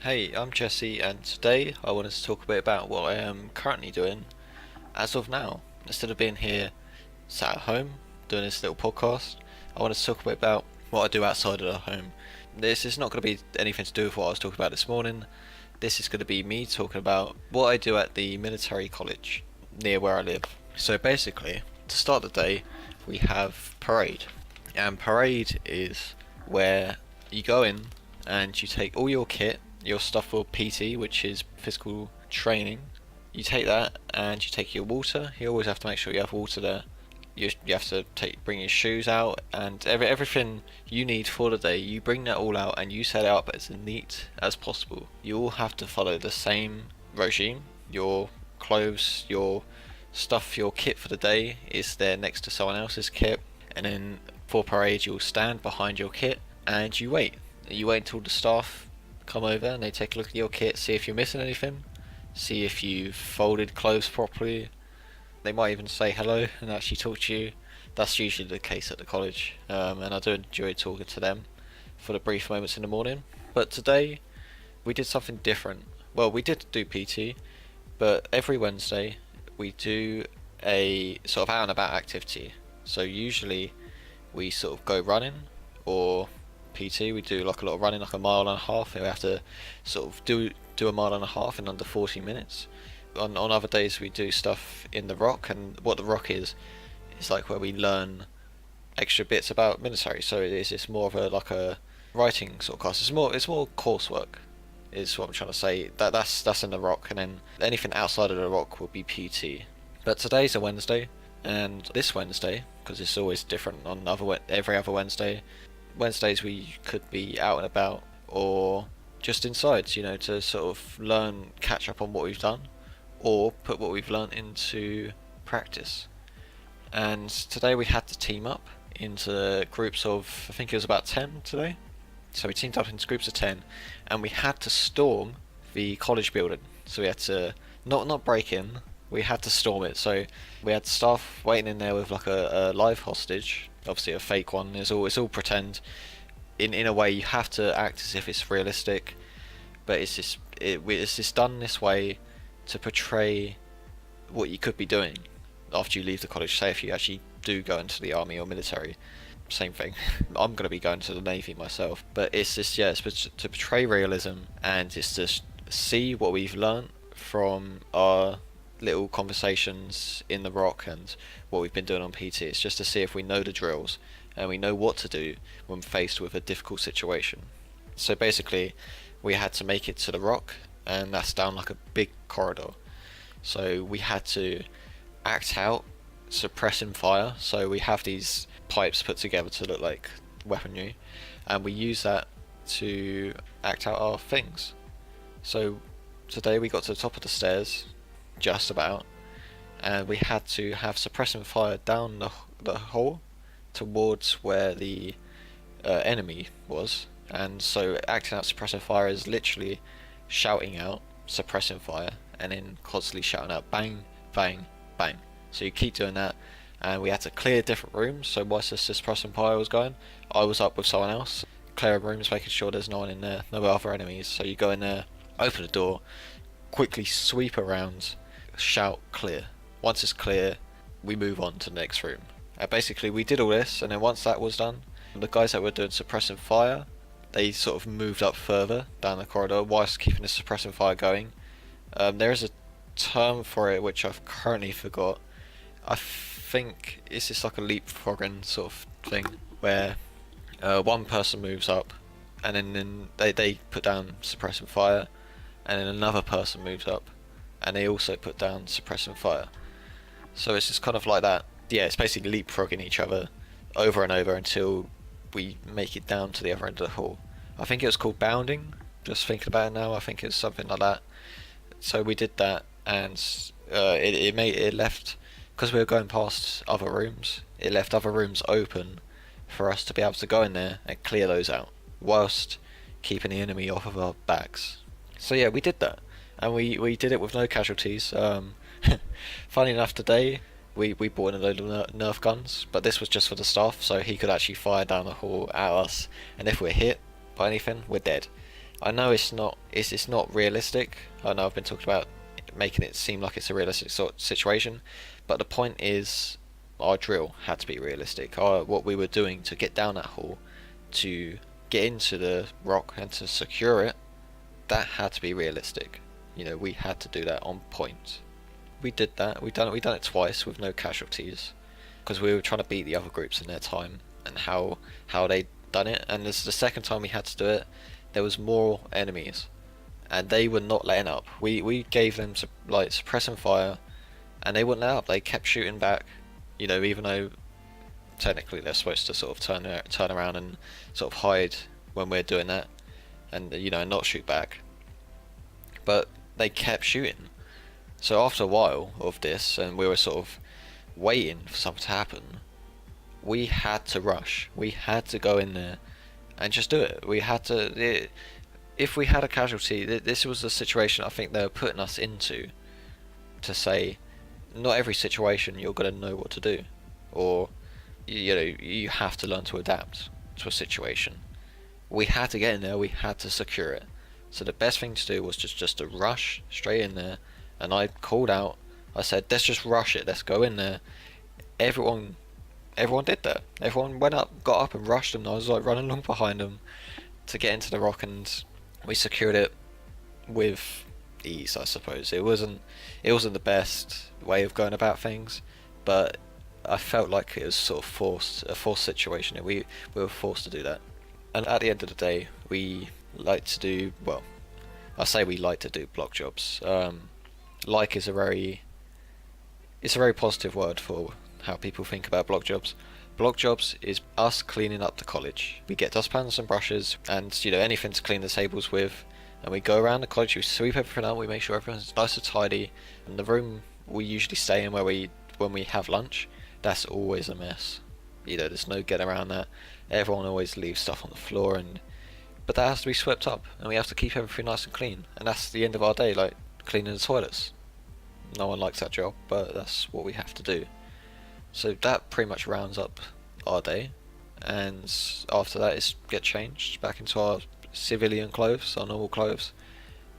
Hey, I'm Jesse, and today I wanted to talk a bit about what I am currently doing as of now. Instead of being here sat at home doing this little podcast, I wanted to talk a bit about what I do outside of the home. This is not going to be anything to do with what I was talking about this morning. This is going to be me talking about what I do at the military college near where I live. So basically, to start the day, we have parade, and parade is where you go in and you take all your kit, your stuff for PT, which is physical training. You take that and you take your water. You always have to make sure you have water there. You have to bring your shoes out and everything you need for the day. You bring that all out and you set it up as neat as possible. You all have to follow the same regime. Your clothes, your stuff, your kit for the day is there next to someone else's kit. And then for parade, you'll stand behind your kit and you wait. You wait until the staff come over and they take a look at your kit, see if you're missing anything, see if you've folded clothes properly. They might even say hello and actually talk to you. That's usually the case at the college, and I do enjoy talking to them for the brief moments in the morning. But today we did something different. Well, we did do PT, but every Wednesday we do a sort of out and about activity. So usually we sort of go running, or PT, we do like a lot of running, like a mile and a half. We have to sort of do a mile and a half in under 40 minutes. On other days we do stuff in the rock, and what the rock is like where we learn extra bits about military. So it's more of a like a writing sort of class. It's more coursework is what I'm trying to say. That's in the rock, and then anything outside of the rock will be PT. But today's a Wednesday, and this Wednesday, because it's always different on every other Wednesday. Wednesdays we could be out and about or just inside, to sort of catch up on what we've done, or put what we've learned into practice. And today we had to team up into groups of, I think it was about 10 today. So we teamed up into groups of 10 and we had to storm the college building. So we had to not break in, we had to storm it. So we had staff waiting in there with like a live hostage, obviously a fake one. It's all pretend. In a way, you have to act as if it's realistic, but it's just done this way to portray what you could be doing after you leave the college. Say if you actually do go into the army or military, same thing. I'm going to be going to the navy myself, but it's just it's to portray realism, and it's to see what we've learnt from our little conversations in the rock and what we've been doing on PT. It's just to see if we know the drills and we know what to do when faced with a difficult situation. So basically we had to make it to the rock, and that's down like a big corridor. So we had to act out suppressing fire. So we have these pipes put together to look like weaponry, and we use that to act out our things. So today we got to the top of the stairs, just about, and we had to have suppressing fire down the hall towards where the enemy was. And so acting out suppressing fire is literally shouting out suppressing fire and then constantly shouting out bang, bang, bang. So you keep doing that, and we had to clear different rooms. So whilst the suppressing fire was going, I was up with someone else clearing rooms, making sure there's no one in there, no other enemies. So you go in there, open the door, quickly sweep around, shout clear. Once it's clear, we move on to the next room. Basically we did all this, and then once that was done, the guys that were doing suppressing fire, they sort of moved up further down the corridor whilst keeping the suppressing fire going. There is a term for it which I've currently forgot. I think it's just like a leapfrogging sort of thing, where one person moves up and then they put down suppressing fire, and then another person moves up and they also put down suppressing fire. So it's just kind of like that. Yeah, it's basically leapfrogging each other over and over until we make it down to the other end of the hall. I think it was called bounding, just thinking about it now. I think it's something like that. So we did that, and it left, because we were going past other rooms, it left other rooms open for us to be able to go in there and clear those out whilst keeping the enemy off of our backs. So yeah, we did that, and we did it with no casualties. Funny enough, today we bought in a load of Nerf guns, but this was just for the staff, so he could actually fire down the hall at us, and if we're hit by anything, we're dead. I know it's not realistic. I know I've been talking about making it seem like it's a realistic sort of situation, but the point is our drill had to be realistic. What we were doing to get down that hole, to get into the rock and to secure it, that had to be realistic. You know, we had to do that on point. We did that. We done it twice with no casualties, because we were trying to beat the other groups in their time and how they done it. And this is the second time we had to do it. There was more enemies, and they were not letting up. We gave them like suppressing fire, and they wouldn't let up. They kept shooting back. You know, even though technically they're supposed to sort of turn around and sort of hide when we're doing that, and you know, not shoot back. But they kept shooting. So after a while of this, and we were sort of waiting for something to happen, we had to rush. We had to go in there and just do it. We had to. If we had a casualty, this was the situation I think they were putting us into, to say, not every situation you're going to know what to do, or you know, you have to learn to adapt to a situation. We had to get in there. We had to secure it. So the best thing to do was just to rush straight in there. And I called out. I said, let's just rush it. Let's go in there. Everyone did that. Everyone went up, got up and rushed, and I was like running along behind them to get into the rock, and we secured it with ease, I suppose. It wasn't the best way of going about things, but I felt like it was sort of a forced situation. We were forced to do that. And at the end of the day, we like to do, well, I say we like to do block jobs. Like is it's a very positive word for how people think about block jobs. Block jobs is us cleaning up the college. We get dustpans and brushes and, you know, anything to clean the tables with, and we go around the college, we sweep everything up, we make sure everyone's nice and tidy, and the room we usually stay in when we have lunch, that's always a mess. You know, there's no getting around that. Everyone always leaves stuff on the floor, but that has to be swept up, and we have to keep everything nice and clean, and that's the end of our day, like cleaning the toilets. No one likes that job, but that's what we have to do. So that pretty much rounds up our day, and after that is get changed back into our civilian clothes, our normal clothes,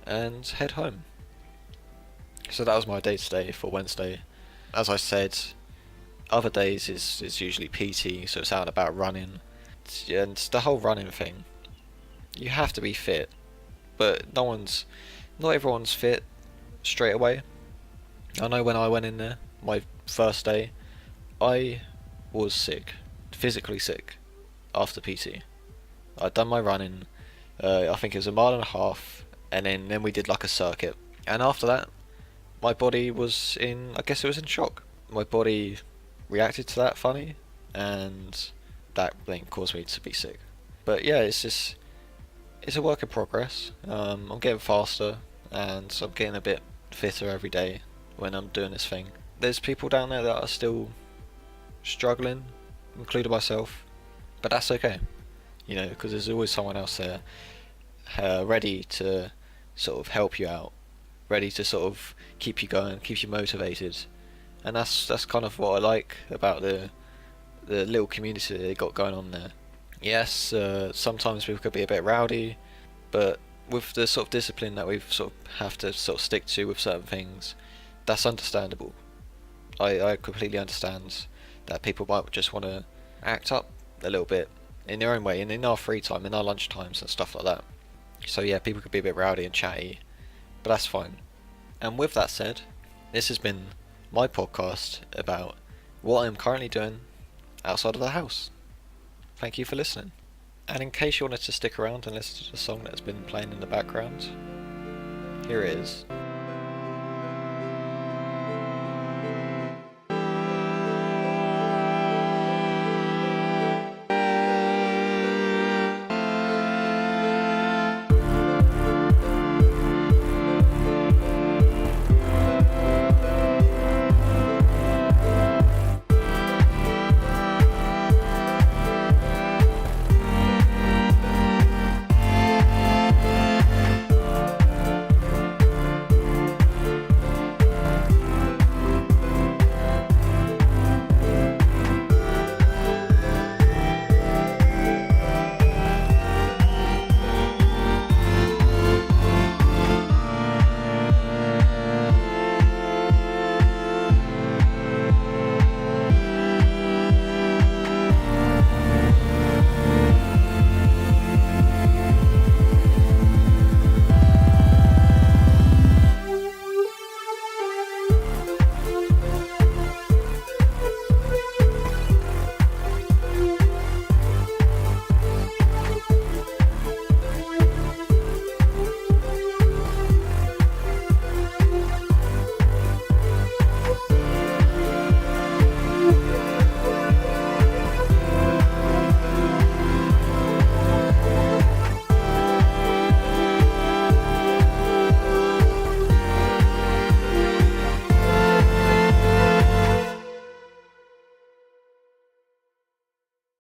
and head home. So that was my day today for Wednesday. As I said, other days is usually PT, so it's out and about running, and the whole running thing, you have to be fit, but not everyone's fit straight away. I know when I went in there, my first day, I was sick, physically sick, after PT. I'd done my running, I think it was 1.5 miles, and then we did like a circuit. And after that, my body was I guess it was in shock. My body reacted to that funny, and that then caused me to be sick. But yeah, it's a work in progress. I'm getting faster, and I'm getting a bit fitter every day when I'm doing this thing. There's people down there that are still struggling, including myself, but that's okay, you know, because there's always someone else there ready to sort of help you out, ready to sort of keep you going, keep you motivated, and that's kind of what I like about the little community they got going on there. Yes, sometimes people could be a bit rowdy, but with the sort of discipline that we've sort of have to sort of stick to with certain things, that's understandable. I completely understand that people might just want to act up a little bit in their own way, and in our free time, in our lunch times and stuff like that. So yeah, people could be a bit rowdy and chatty, but that's fine. And with that said, this has been my podcast about what I'm currently doing outside of the house. Thank you for listening. And in case you wanted to stick around and listen to the song that's been playing in the background, here it is.